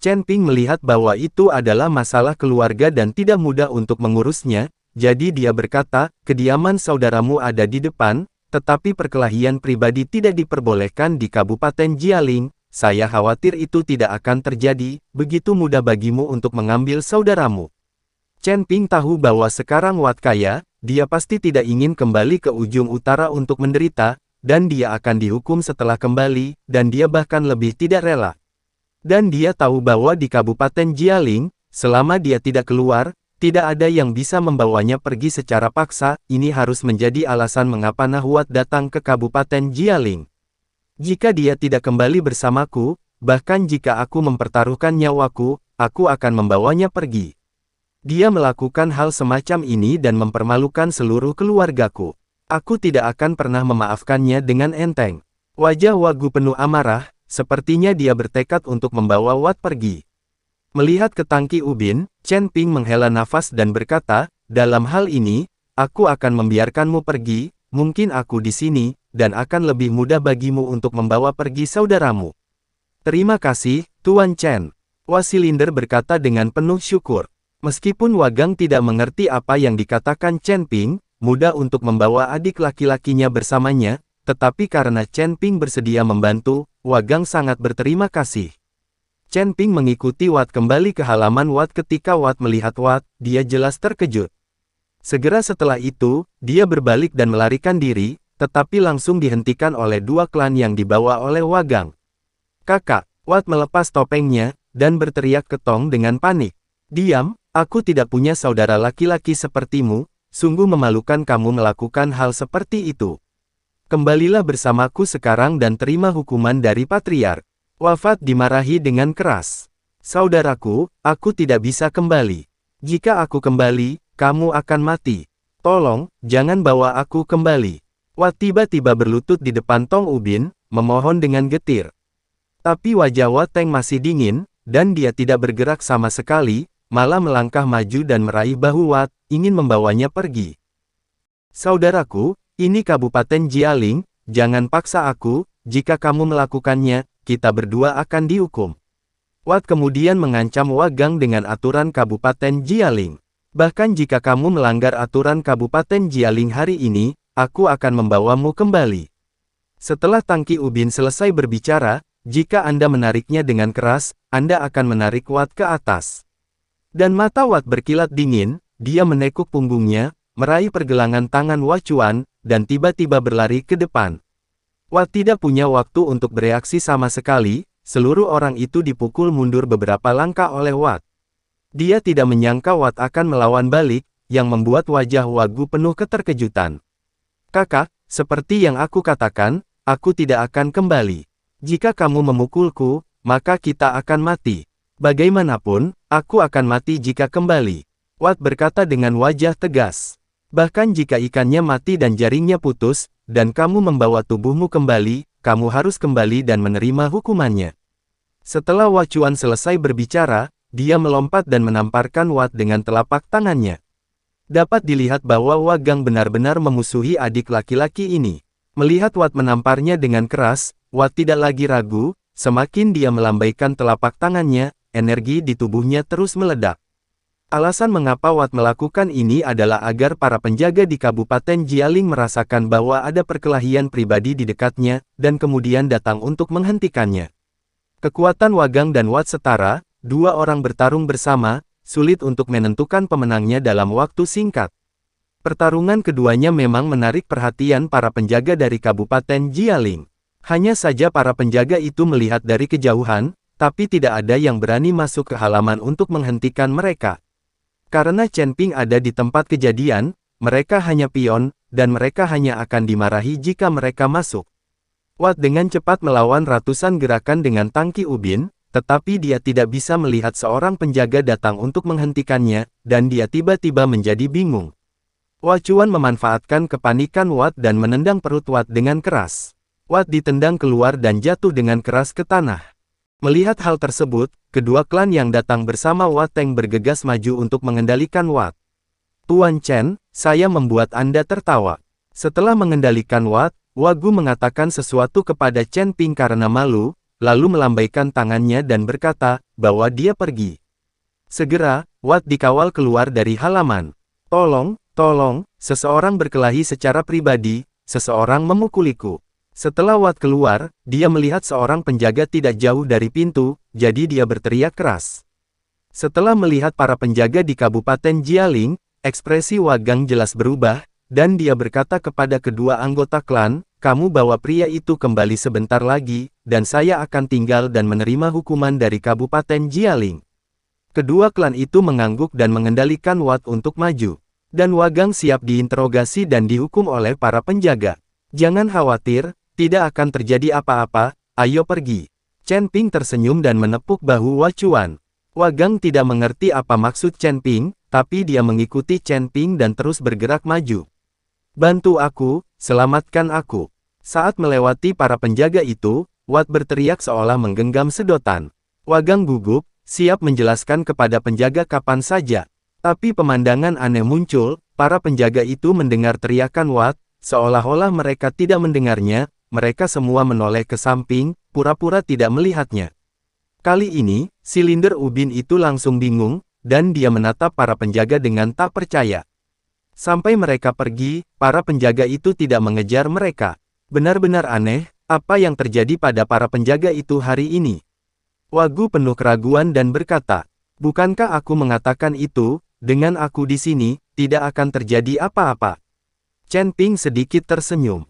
Chen Ping melihat bahwa itu adalah masalah keluarga dan tidak mudah untuk mengurusnya, jadi dia berkata, kediaman saudaramu ada di depan, tetapi perkelahian pribadi tidak diperbolehkan di Kabupaten Jialing, saya khawatir itu tidak akan terjadi, begitu mudah bagimu untuk mengambil saudaramu. Chen Ping tahu bahwa sekarang Watt kaya, dia pasti tidak ingin kembali ke ujung utara untuk menderita, dan dia akan dihukum setelah kembali, dan dia bahkan lebih tidak rela. Dan dia tahu bahwa di Kabupaten Jialing, selama dia tidak keluar, tidak ada yang bisa membawanya pergi secara paksa, ini harus menjadi alasan mengapa Nahwat datang ke Kabupaten Jialing. Jika dia tidak kembali bersamaku, bahkan jika aku mempertaruhkan nyawaku, aku akan membawanya pergi. Dia melakukan hal semacam ini dan mempermalukan seluruh keluargaku. Aku tidak akan pernah memaafkannya dengan enteng. Wajah Wagu penuh amarah, sepertinya dia bertekad untuk membawa Watt pergi. Melihat ke tangki ubin, Chen Ping menghela nafas dan berkata, dalam hal ini, aku akan membiarkanmu pergi, mungkin aku di sini, dan akan lebih mudah bagimu untuk membawa pergi saudaramu. Terima kasih, Tuan Chen. Wasilinder berkata dengan penuh syukur. Meskipun Wagang tidak mengerti apa yang dikatakan Chen Ping, mudah untuk membawa adik laki-lakinya bersamanya, tetapi karena Chen Ping bersedia membantu, Wagang sangat berterima kasih. Chen Ping mengikuti Watt kembali ke halaman Watt ketika Watt melihat Watt, dia jelas terkejut. Segera setelah itu, dia berbalik dan melarikan diri, tetapi langsung dihentikan oleh dua klan yang dibawa oleh Wagang. Kakak, Watt melepas topengnya, dan berteriak ke Tong dengan panik. Diam, aku tidak punya saudara laki-laki sepertimu, sungguh memalukan kamu melakukan hal seperti itu. Kembalilah bersamaku sekarang dan terima hukuman dari Patriark. Wafat dimarahi dengan keras. Saudaraku, aku tidak bisa kembali. Jika aku kembali, kamu akan mati. Tolong, jangan bawa aku kembali. Watt tiba-tiba berlutut di depan Tong Ubin, memohon dengan getir. Tapi wajah Watt Teng masih dingin, dan dia tidak bergerak sama sekali, malah melangkah maju dan meraih bahu Watt, ingin membawanya pergi. Saudaraku, ini Kabupaten Jialing, jangan paksa aku, jika kamu melakukannya, kita berdua akan dihukum. Watt kemudian mengancam Wagang dengan aturan Kabupaten Jialing. Bahkan jika kamu melanggar aturan Kabupaten Jialing hari ini, aku akan membawamu kembali. Setelah Tangki Ubin selesai berbicara, jika Anda menariknya dengan keras, Anda akan menarik Watt ke atas. Dan mata Watt berkilat dingin, dia menekuk punggungnya, meraih pergelangan tangan Wachuan, dan tiba-tiba berlari ke depan. Watt tidak punya waktu untuk bereaksi sama sekali, seluruh orang itu dipukul mundur beberapa langkah oleh Watt. Dia tidak menyangka Watt akan melawan balik, yang membuat wajah Wagu penuh keterkejutan. Kakak, seperti yang aku katakan, aku tidak akan kembali. Jika kamu memukulku, maka kita akan mati. Bagaimanapun, aku akan mati jika kembali. Watt berkata dengan wajah tegas. Bahkan jika ikannya mati dan jaringnya putus, dan kamu membawa tubuhmu kembali, kamu harus kembali dan menerima hukumannya. Setelah Wachuan selesai berbicara, dia melompat dan menamparkan Watt dengan telapak tangannya. Dapat dilihat bahwa Wagang benar-benar memusuhi adik laki-laki ini. Melihat Watt menamparnya dengan keras, Watt tidak lagi ragu, semakin dia melambaikan telapak tangannya, energi di tubuhnya terus meledak. Alasan mengapa Watt melakukan ini adalah agar para penjaga di Kabupaten Jialing merasakan bahwa ada perkelahian pribadi di dekatnya, dan kemudian datang untuk menghentikannya. Kekuatan Wagang dan Watt setara, dua orang bertarung bersama, sulit untuk menentukan pemenangnya dalam waktu singkat. Pertarungan keduanya memang menarik perhatian para penjaga dari Kabupaten Jialing. Hanya saja para penjaga itu melihat dari kejauhan, tapi tidak ada yang berani masuk ke halaman untuk menghentikan mereka. Karena Chen Ping ada di tempat kejadian, mereka hanya pion, dan mereka hanya akan dimarahi jika mereka masuk. Watt dengan cepat melawan ratusan gerakan dengan tangki ubin, tetapi dia tidak bisa melihat seorang penjaga datang untuk menghentikannya, dan dia tiba-tiba menjadi bingung. Wachuan memanfaatkan kepanikan Watt dan menendang perut Watt dengan keras. Watt ditendang keluar dan jatuh dengan keras ke tanah. Melihat hal tersebut, kedua klan yang datang bersama Watt Teng bergegas maju untuk mengendalikan Watt. Tuan Chen, saya membuat Anda tertawa. Setelah mengendalikan Watt, Wagu mengatakan sesuatu kepada Chen Ping karena malu, lalu melambaikan tangannya dan berkata, bahwa dia pergi. Segera, Watt dikawal keluar dari halaman. Tolong, tolong, seseorang berkelahi secara pribadi, seseorang memukuliku. Setelah Watt keluar, dia melihat seorang penjaga tidak jauh dari pintu, jadi dia berteriak keras. Setelah melihat para penjaga di Kabupaten Jialing, ekspresi Wagang jelas berubah, dan dia berkata kepada kedua anggota klan, kamu bawa pria itu kembali sebentar lagi, dan saya akan tinggal dan menerima hukuman dari Kabupaten Jialing. Kedua klan itu mengangguk dan mengendalikan Watt untuk maju. Dan Wagang siap diinterogasi dan dihukum oleh para penjaga. Jangan khawatir, tidak akan terjadi apa-apa, ayo pergi. Chen Ping tersenyum dan menepuk bahu Wachuan. Wagang tidak mengerti apa maksud Chen Ping, tapi dia mengikuti Chen Ping dan terus bergerak maju. Bantu aku, selamatkan aku. Saat melewati para penjaga itu, Watt berteriak seolah menggenggam sedotan. Wagang gugup, siap menjelaskan kepada penjaga kapan saja. Tapi pemandangan aneh muncul, para penjaga itu mendengar teriakan Watt, seolah-olah mereka tidak mendengarnya, mereka semua menoleh ke samping, pura-pura tidak melihatnya. Kali ini, silinder ubin itu langsung bingung, dan dia menatap para penjaga dengan tak percaya. Sampai mereka pergi, para penjaga itu tidak mengejar mereka. Benar-benar aneh, apa yang terjadi pada para penjaga itu hari ini. Wagu penuh keraguan dan berkata, bukankah aku mengatakan itu, dengan aku di sini, tidak akan terjadi apa-apa. Chen Ping sedikit tersenyum.